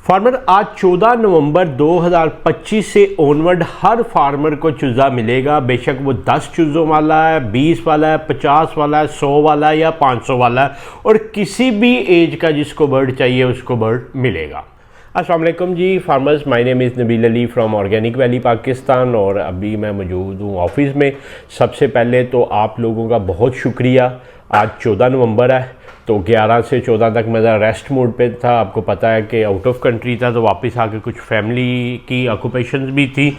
Farmer आज 14 नवंबर 2025 से onward हर farmer को चूज़ा मिलेगा। बेशक वो 10 चूज़ों वाला है, 20 वाला है, 50 वाला है, 100 वाला है या 500 वाला है, और किसी भी एज का जिसको बर्ड चाहिए उसको बर्ड मिलेगा। अस्सलाम वालेकुम जी farmers, my name is Nabeel Ali from organic valley Pakistan और अभी मैं मौजूद हूँ ऑफिस में। सबसे पहले तो आप लोगों का बहुत शुक्रिया। आज 14 नवंबर है तो 11 से 14 तक मैं रेस्ट मोड पे था। आपको पता है कि आउट ऑफ कंट्री था तो वापस आके कुछ फैमिली की ऑक्यूपेशंस भी थी।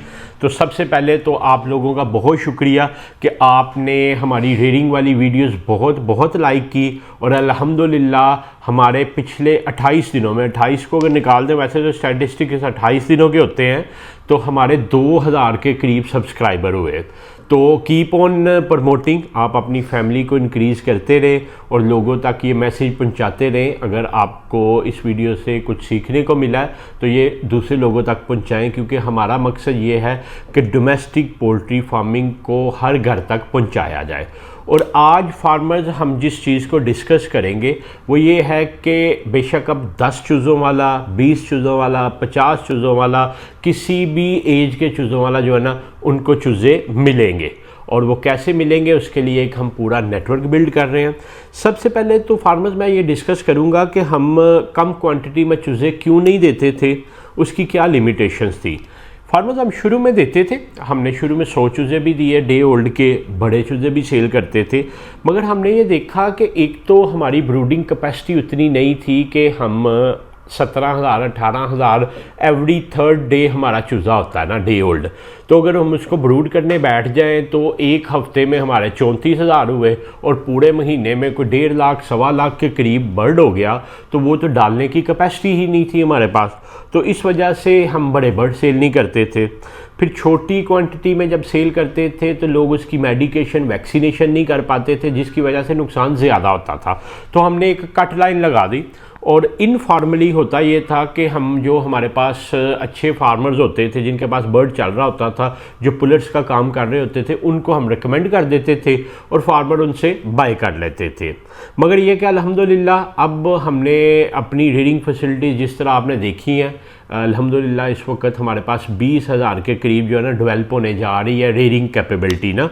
तो सबसे पहले तो आप लोगों का बहुत शुक्रिया कि आपने हमारी रेयरिंग वाली वीडियोस बहुत लाइक की और अल्हम्दुलिल्लाह हमारे पिछले 28 दिनों में 28 को अगर निकाल दें, वैसे तो स्टैटिस्टिक्स 28 दिनों के होते हैं, तो हमारे 2000 के करीब सब्सक्राइबर हुए। तो कीप ऑन प्रमोटिंग, आप अपनी फैमिली को इंक्रीज़ करते रहें और लोगों तक ये मैसेज पहुंचाते रहें। अगर आपको इस वीडियो से कुछ सीखने को मिला है तो ये दूसरे लोगों तक पहुंचाएं, क्योंकि हमारा मकसद ये है कि डोमेस्टिक पोल्ट्री फार्मिंग को हर घर तक पहुंचाया जाए। और आज फार्मर्स हम जिस चीज़ को डिस्कस करेंगे वो ये है कि बेशक अब 10 चूज़ों वाला, 20 चूज़ों वाला, 50 चूज़ों वाला, किसी भी एज के चूज़ों वाला जो है ना, उनको चूज़े मिलेंगे। और वो कैसे मिलेंगे उसके लिए एक हम पूरा नेटवर्क बिल्ड कर रहे हैं। सबसे पहले तो फार्मर्स मैं ये डिस्कस करूँगा कि हम कम क्वांटिटी में चूज़े क्यों नहीं देते थे, उसकी क्या लिमिटेशंस थी। फार्मर्स हम शुरू में देते थे, हमने शुरू में 100 चूज़े भी दिए, डे ओल्ड के बड़े चूज़े भी सेल करते थे। मगर हमने ये देखा कि एक तो हमारी ब्रूडिंग कैपेसिटी उतनी नहीं थी कि हम 17,000 18,000 एवरी थर्ड डे हमारा चूज़ा होता है ना डे ओल्ड। तो अगर हम उसको ब्रूड करने बैठ जाएं तो एक हफ्ते में हमारे 34,000 हुए और पूरे महीने में कोई 1.5 लाख 1.25 लाख के करीब बर्ड हो गया, तो वो तो डालने की कैपेसिटी ही नहीं थी हमारे पास। तो इस वजह से हम बड़े बर्ड सेल नहीं करते थे। फिर छोटी क्वांटिटी में जब सेल करते थे तो लोग उसकी मेडिकेशन वैक्सीनेशन नहीं कर पाते थे, जिसकी वजह से नुकसान ज़्यादा होता था। तो हमने एक कट लाइन लगा दी और इनफॉर्मली होता ये था कि हम जो हमारे पास अच्छे फार्मर्स होते थे जिनके पास बर्ड चल रहा होता था, जो पुलर्स का काम कर रहे होते थे, उनको हम रिकमेंड कर देते थे और फार्मर उनसे बाय कर लेते थे। मगर ये कि अल्हम्दुलिल्लाह अब हमने अपनी रीडिंग फैसिलिटीज़ जिस तरह आपने देखी हैं, अल्हम्दुलिल्लाह इस वक्त हमारे पास 20,000 के करीब जो है ना डेवलप होने जा रही है रेयरिंग कैपेबिलिटी ना।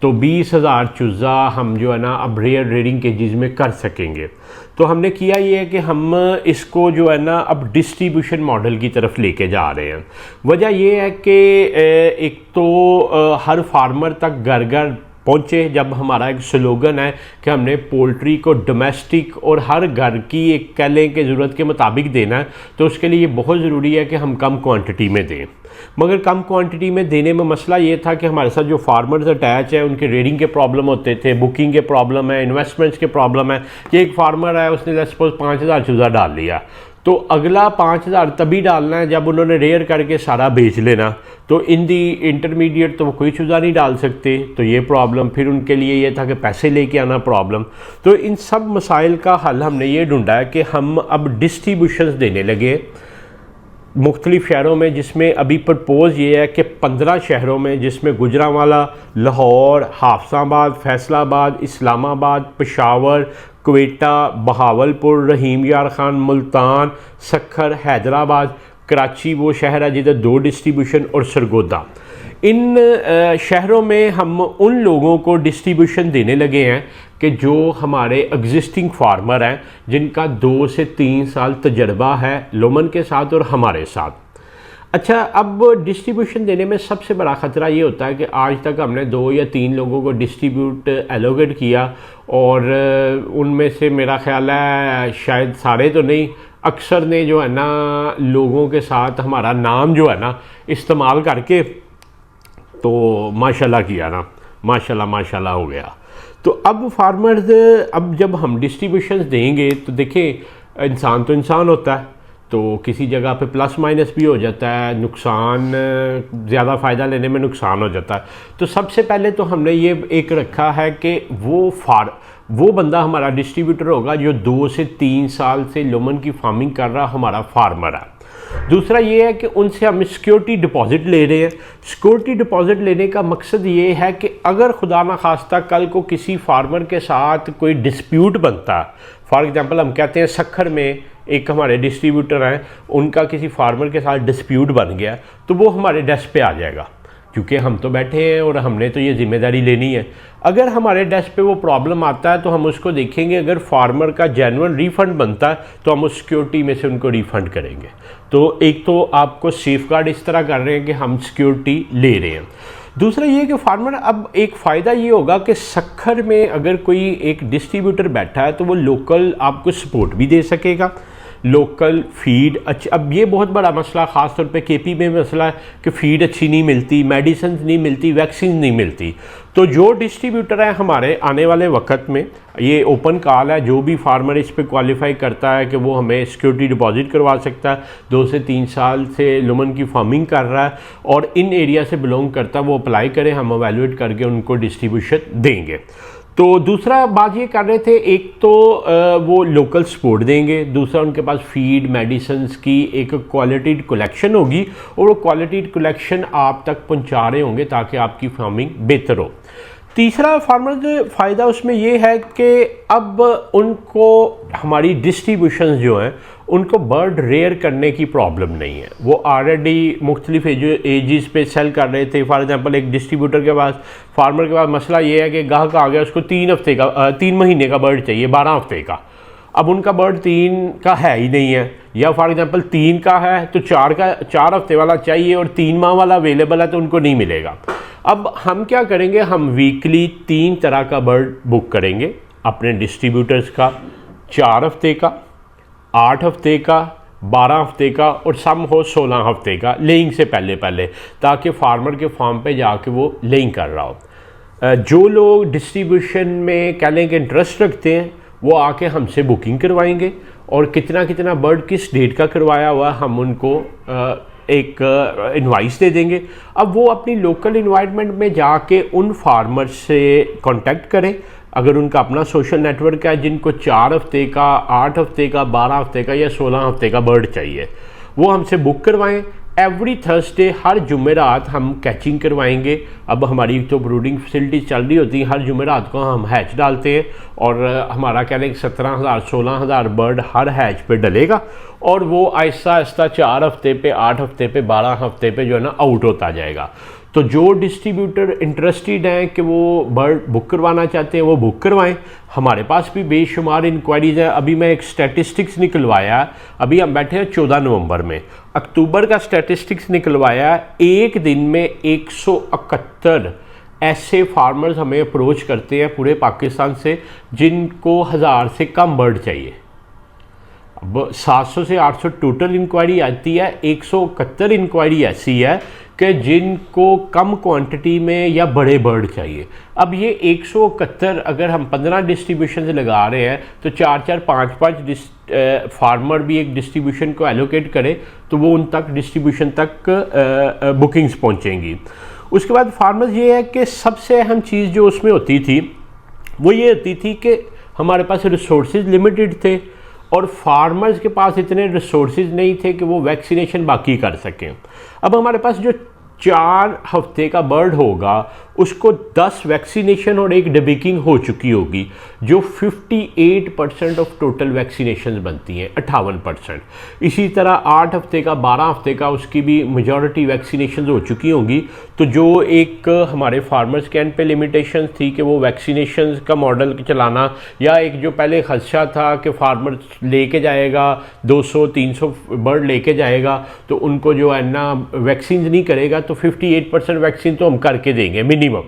तो 20,000 चूज़ा हम जो है ना अब रेयर रेयरिंग केजेस में कर सकेंगे। तो हमने किया ये है कि हम इसको जो है ना अब डिस्ट्रीब्यूशन मॉडल की तरफ लेके जा रहे हैं। वजह ये है कि एक तो हर फार्मर तक घर घर पहुँचे। जब हमारा एक स्लोगन है कि हमने पोल्ट्री को डोमेस्टिक और हर घर की एक कह लें कि ज़रूरत के मुताबिक देना है, तो उसके लिए बहुत ज़रूरी है कि हम कम क्वांटिटी में दें। मगर कम क्वांटिटी में देने में मसला ये था कि हमारे साथ जो फार्मर्स अटैच है उनके रेडिंग के प्रॉब्लम होते थे, बुकिंग के प्रॉब्लम है, इन्वेस्टमेंट्स के प्रॉब्लम है। कि एक फार्मर है, उसने लेट्स सपोज 5,000 चूज़ा डाल लिया, तो अगला 5,000 तभी डालना है जब उन्होंने रेयर करके सारा बेच लेना। तो इन दी इंटरमीडिएट तो वो कोई चूज़ा नहीं डाल सकते, तो ये प्रॉब्लम। फिर उनके लिए ये था कि पैसे लेके आना प्रॉब्लम। तो इन सब मसाइल का हल हमने ये ढूंढा है कि हम अब डिस्ट्रीब्यूशंस देने लगे मुख्तलिफ़ शहरों में, जिसमें अभी प्रपोज़ ये है कि 15 शहरों में, जिसमें गुजरांवाला, लाहौर, हाफसाबाद, फैसलाबाद, इस्लामाबाद, पेशावर, क्वेटा, बहावलपुर, रहीम यार खान, मुल्तान, सक्खर, हैदराबाद, कराची वो शहर है जिधर 2 डिस्ट्रीब्यूशन, और सरगोदा। इन शहरों में हम उन लोगों को डिस्ट्रीब्यूशन देने लगे हैं कि जो हमारे एग्जिस्टिंग फार्मर हैं, जिनका 2 से 3 साल तजर्बा है लोमन के साथ और हमारे साथ। अच्छा, अब डिस्ट्रीब्यूशन देने में सबसे बड़ा ख़तरा ये होता है कि आज तक हमने 2 या 3 लोगों को डिस्ट्रीब्यूट एलोकेट किया और उनमें से मेरा ख्याल है शायद सारे तो नहीं, अक्सर ने जो है ना लोगों के साथ हमारा नाम जो है ना इस्तेमाल करके तो माशाल्लाह किया ना, माशाल्लाह हो गया। तो अब फार्मर्स अब जब हम डिस्ट्रीब्यूशन देंगे तो देखें इंसान तो इंसान होता है, तो किसी जगह पे प्लस माइनस भी हो जाता है, नुकसान ज़्यादा फ़ायदा लेने में नुकसान हो जाता है। तो सबसे पहले तो हमने ये एक रखा है कि वो बंदा हमारा डिस्ट्रीब्यूटर होगा जो 2 से 3 साल से लोमन की फार्मिंग कर रहा हमारा फार्मर है। दूसरा ये है कि उनसे हम सिक्योरिटी डिपॉजिट ले रहे हैं। सिक्योरिटी डिपॉजिट लेने का मकसद ये है कि अगर खुदा न खास्ता कल को किसी फार्मर के साथ कोई डिस्प्यूट बनता, फॉर एग्जांपल हम कहते हैं सक्खर में एक हमारे डिस्ट्रीब्यूटर हैं, उनका किसी फार्मर के साथ डिस्प्यूट बन गया तो वो हमारे डेस्क पे आ जाएगा, क्योंकि हम तो बैठे हैं और हमने तो ये जिम्मेदारी लेनी है। अगर हमारे डेस्क पे वो प्रॉब्लम आता है तो हम उसको देखेंगे, अगर फार्मर का जेन्युइन रिफ़ंड बनता है तो हम उस सिक्योरिटी में से उनको रिफ़ंड करेंगे। तो एक तो आपको सेफगार्ड इस तरह कर रहे हैं कि हम सिक्योरिटी ले रहे हैं। दूसरा ये कि फार्मर, अब एक फ़ायदा ये होगा कि सक्खर में अगर कोई एक डिस्ट्रीब्यूटर बैठा है तो वो लोकल आपको सपोर्ट भी दे सकेगा, लोकल फीड अच्छी। अब ये बहुत बड़ा मसला ख़ास तौर पे केपी में मसला है कि फ़ीड अच्छी नहीं मिलती, मेडिसिन नहीं मिलती, वैक्सीन नहीं मिलती। तो जो डिस्ट्रीब्यूटर है हमारे आने वाले वक्त में, ये ओपन कॉल है, जो भी फार्मर इस पे क्वालिफाई करता है कि वो हमें सिक्योरिटी डिपॉजिट करवा सकता है, 2 से 3 साल से लुमन की फार्मिंग कर रहा है और इन एरिया से बिलोंग करता है, वो अप्लाई करें, हम एवेलुएट करके उनको डिस्ट्रीब्यूशन देंगे। तो दूसरा बात ये कर रहे थे, एक तो वो लोकल सपोर्ट देंगे, दूसरा उनके पास फीड मेडिसिन्स की एक क्वालिटी कलेक्शन होगी और वो क्वालिटी कलेक्शन आप तक पहुंचा रहे होंगे ताकि आपकी फार्मिंग बेहतर हो। तीसरा फार्मर का फ़ायदा उसमें ये है कि अब उनको हमारी डिस्ट्रीब्यूशन जो हैं उनको बर्ड रेयर करने की प्रॉब्लम नहीं है। वो ऑलरेडी मुख्तलिफ एजिस पे सेल कर रहे थे। फॉर एग्जांपल एक डिस्ट्रीब्यूटर के पास, फार्मर के पास मसला ये है कि गाहक आ गया, उसको 3 महीने का बर्ड चाहिए, 12 हफ्ते का। अब उनका बर्ड 3 का है ही नहीं है, या फॉर एग्जांपल 3 का है तो 4 हफ्ते वाला चाहिए और 3 माह वाला अवेलेबल है तो उनको नहीं मिलेगा। अब हम क्या करेंगे, हम वीकली 3 तरह का बर्ड बुक करेंगे अपने डिस्ट्रीब्यूटर्स का, 4 हफ्ते का, 8 हफ्ते का, 12 हफ्ते का और सम हो 16 हफ्ते का, लेइंग से पहले, ताकि फार्मर के फार्म पे जाके वो लेइंग कर रहा हो। जो लोग डिस्ट्रीब्यूशन में कह लें कि इंटरेस्ट रखते हैं वो आके हमसे बुकिंग करवाएंगे और कितना बर्ड किस डेट का करवाया हुआ हम उनको एक इनवाइस दे देंगे। अब वो अपनी लोकल इन्वायरमेंट में जाके उन फार्मर से कांटेक्ट करें, अगर उनका अपना सोशल नेटवर्क है जिनको 4 हफ्ते का, 8 हफ्ते का, 12 हफ्ते का या 16 हफ्ते का बर्ड चाहिए, वो हमसे बुक करवाएं। एवरी थर्सडे, हर जुमेरात हम कैचिंग करवाएंगे। अब हमारी तो ब्रूडिंग फैसिलिटी चल रही होती है, हर जुमेरात को हम हैच डालते हैं और हमारा कह लें 17,000 16,000 बर्ड हर हैच पे डलेगा और वो आहिस्ता आहिस्ता 4 हफ्ते पे, 8 हफ्ते पे, 12 हफ्ते पे जो है ना आउट होता जाएगा। तो जो डिस्ट्रीब्यूटर इंटरेस्टेड हैं कि वो बर्ड बुक करवाना चाहते हैं वो बुक करवाएं। हमारे पास भी बेशुमार इंक्वायरीज हैं। अभी मैं एक स्टैटिस्टिक्स निकलवाया, अभी हम बैठे हैं 14 नवंबर में, अक्टूबर का स्टैटिस्टिक्स निकलवाया। एक दिन में 171 ऐसे फार्मर्स हमें अप्रोच करते हैं पूरे पाकिस्तान से जिनको 1000 से कम बर्ड चाहिए। अब 700 से 800 टोटल इंक्वायरी आती है, 171 इंक्वायरी ऐसी है कि जिनको कम क्वांटिटी में या बड़े बर्ड चाहिए। अब ये 171 अगर हम 15 डिस्ट्रीब्यूशन से लगा रहे हैं तो 4-4, 5-5 फार्मर भी एक डिस्ट्रीब्यूशन को एलोकेट करे तो वो उन तक डिस्ट्रीब्यूशन तक बुकिंग्स पहुंचेंगी। उसके बाद फार्मर्स ये है कि सबसे अहम चीज़ जो उसमें होती थी वो ये होती थी कि हमारे पास रिसोर्सेज लिमिटेड थे और फार्मर्स के पास इतने रिसोर्सेज नहीं थे कि वो वैक्सीनेशन बाकी कर सकें। अब हमारे पास जो 4 हफ्ते का बर्ड होगा उसको 10 वैक्सीनेशन और 1 डिबेकिंग हो चुकी होगी, जो 58% ऑफ टोटल वैक्सीनेशन बनती हैं, 58%। इसी तरह 8 हफ्ते का, 12 हफ्ते का उसकी भी मेजॉरिटी वैक्सीनेशन हो चुकी होंगी। तो जो एक हमारे फार्मर्स के एंड पे लिमिटेशन थी कि वो वैक्सीनेशन का मॉडल चलाना, या एक जो पहले खदशा था कि फार्मर लेके जाएगा 200-300 बर्ड लेके जाएगा तो उनको जो है ना वैक्सीन नहीं करेगा, तो 58% वैक्सीन तो हम करके देंगे मिनिमम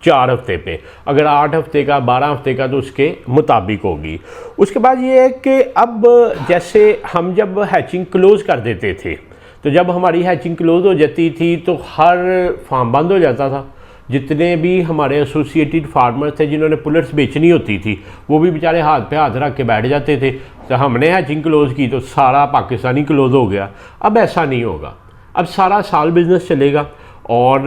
4 हफ्ते पे। अगर 8 हफ्ते का, 12 हफ्ते का तो उसके मुताबिक होगी। उसके बाद ये है कि अब जैसे हम जब हैचिंग क्लोज़ कर देते थे, तो जब हमारी हैचिंग क्लोज़ हो जाती थी तो हर फार्म बंद हो जाता था। जितने भी हमारे एसोसिएटेड फार्मर्स थे जिन्होंने पुलर्स बेचनी होती थी वो भी बेचारे हाथ पे हाथ रख के बैठ जाते थे। तो हमने हैचिंग क्लोज़ की तो सारा पाकिस्तानी क्लोज़ हो गया। अब ऐसा नहीं होगा, अब सारा साल बिज़नेस चलेगा। और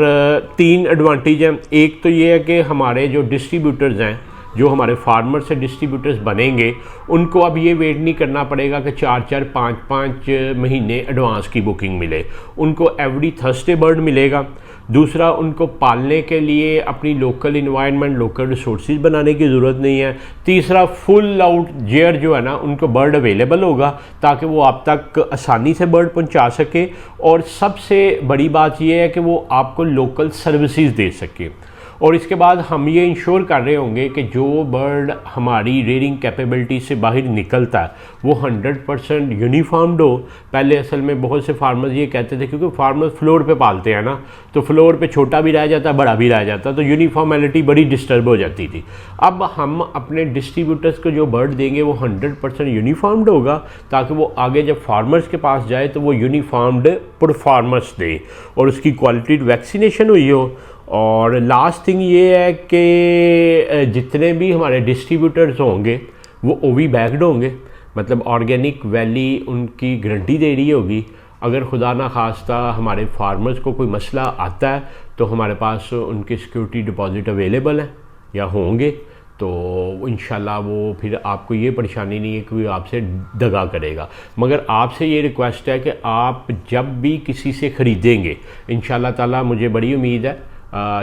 3 एडवांटेज हैं। एक तो ये है कि हमारे जो डिस्ट्रीब्यूटर्स हैं जो हमारे फार्मर से डिस्ट्रीब्यूटर्स बनेंगे उनको अब ये वेट नहीं करना पड़ेगा कि 4-4 5-5 महीने एडवांस की बुकिंग मिले। उनको एवरी थर्सडे बर्ड मिलेगा। दूसरा, उनको पालने के लिए अपनी लोकल इन्वायरमेंट, लोकल रिसोर्सेज बनाने की ज़रूरत नहीं है। तीसरा, फुल आउट जेयर जो है ना, उनको बर्ड अवेलेबल होगा ताकि वो आप तक आसानी से बर्ड पहुंचा सके। और सबसे बड़ी बात ये है कि वो आपको लोकल सर्विसेज दे सके। और इसके बाद हम ये इंश्योर कर रहे होंगे कि जो बर्ड हमारी रेयरिंग कैपेबिलिटी से बाहर निकलता है वो 100% यूनिफॉर्म्ड हो। पहले असल में बहुत से फार्मर्स ये कहते थे, क्योंकि फार्मर्स फ्लोर पे पालते हैं ना, तो फ्लोर पे छोटा भी रह जाता, बड़ा भी रह जाता, तो यूनिफॉर्मेलिटी बड़ी डिस्टर्ब हो जाती थी। अब हम अपने डिस्ट्रीब्यूटर्स को जो बर्ड देंगे वो 100% यूनिफॉर्म्ड होगा, ताकि वो आगे जब फार्मर्स के पास जाए तो वो यूनिफॉर्म्ड परफॉर्मेंस दे और उसकी क्वालिटी वैक्सीनेशन हुई हो। और लास्ट थिंग ये है कि जितने भी हमारे डिस्ट्रीब्यूटर्स होंगे वो ओवी बैग्ड होंगे, मतलब ऑर्गेनिक वैली उनकी गारंटी दे रही होगी। अगर खुदा ना खास्ता हमारे फार्मर्स को कोई मसला आता है तो हमारे पास उनके सिक्योरिटी डिपॉजिट अवेलेबल हैं या होंगे, तो इंशाल्लाह वो फिर आपको ये परेशानी नहीं है कि कोई आपसे दगा करेगा। मगर आपसे ये रिक्वेस्ट है कि आप जब भी किसी से ख़रीदेंगे, इंशाल्लाह ताला मुझे बड़ी उम्मीद है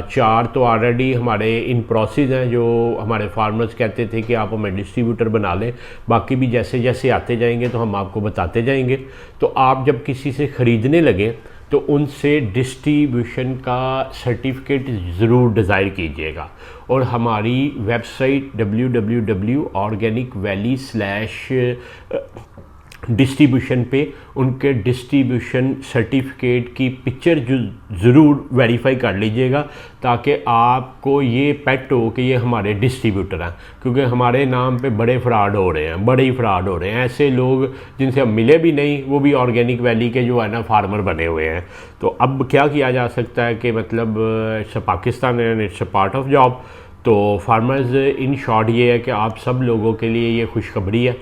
4 तो ऑलरेडी हमारे इन प्रोसेस हैं, जो हमारे फार्मर्स कहते थे कि आप हमें डिस्ट्रीब्यूटर बना लें, बाकी भी जैसे जैसे आते जाएंगे तो हम आपको बताते जाएंगे। तो आप जब किसी से ख़रीदने लगें तो उनसे डिस्ट्रीब्यूशन का सर्टिफिकेट ज़रूर डिज़ायर कीजिएगा। और हमारी वेबसाइट www.organicvalley/डिस्ट्रीब्यूशन पे उनके डिस्ट्रीब्यूशन सर्टिफिकेट की पिक्चर ज़रूर वेरीफाई कर लीजिएगा, ताकि आपको ये पेट हो कि ये हमारे डिस्ट्रीब्यूटर हैं। क्योंकि हमारे नाम पे बड़े फ्रॉड हो रहे हैं, बड़े ही फ्रॉड हो रहे हैं। ऐसे लोग जिनसे हम मिले भी नहीं, वो भी ऑर्गेनिक वैली के जो है ना फार्मर बने हुए हैं। तो अब क्या किया जा सकता है कि मतलब it's Pakistan and it's a part of job. तो फार्मर्स इन शॉर्ट ये है कि आप सब लोगों के लिए ये खुशखबरी है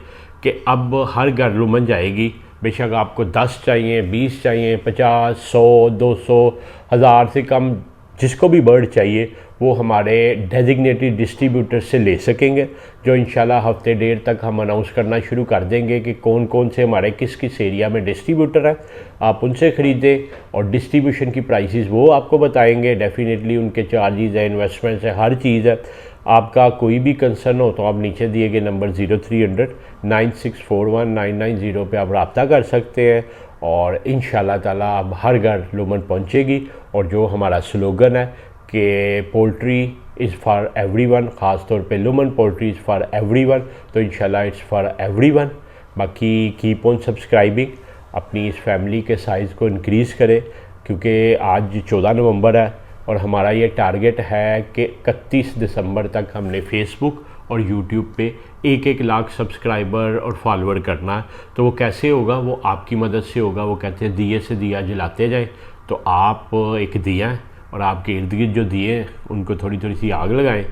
कि अब हर घर लुमन जाएगी। बेशक आपको 10 चाहिए, 20 चाहिए, 50, 100, 200, 1000 से कम जिसको भी बर्ड चाहिए वो हमारे डेजिग्नेटेड डिस्ट्रीब्यूटर से ले सकेंगे, जो इंशाल्लाह हफ्ते डेढ़ तक हम अनाउंस करना शुरू कर देंगे कि कौन कौन से हमारे किस किस एरिया में डिस्ट्रीब्यूटर हैं। आप उनसे ख़रीदें और डिस्ट्रीब्यूशन की प्राइसेस वो आपको बताएंगे। डेफिनेटली उनके चार्जेस है, इन्वेस्टमेंट्स है, हर चीज़ है। आपका कोई भी कंसर्न हो तो आप नीचे दिए गए नंबर 0300-9641-990 पे आप रब्ता कर सकते हैं और इंशाल्लाह ताला अब हर घर लुमन पहुंचेगी। और जो हमारा स्लोगन है कि पोल्ट्री इज़ फॉर एवरीवन, ख़ास तौर पे लुमन पोल्ट्री इज़ फॉर एवरीवन, तो इंशाल्लाह इट्स फॉर एवरीवन। बाकी कीप ऑन सब्सक्राइबिंग, अपनी इस फैमिली के साइज़ को इंक्रीज़ करें, क्योंकि आज 14 नवंबर है और हमारा ये टारगेट है कि 31 दिसंबर तक हमने फेसबुक और यूट्यूब पे 1-1 लाख सब्सक्राइबर और फॉलोअर करना है। तो वो कैसे होगा? वो आपकी मदद से होगा। वो कहते हैं दिए से दिया जलाते जाएं, तो आप एक दिया है और आपके इर्द गिर्द जो दिए हैं उनको थोड़ी थोड़ी सी आग लगाएं,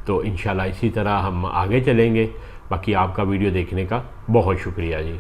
तो इंशाल्लाह इसी तरह हम आगे चलेंगे। बाकी आपका वीडियो देखने का बहुत शुक्रिया जी।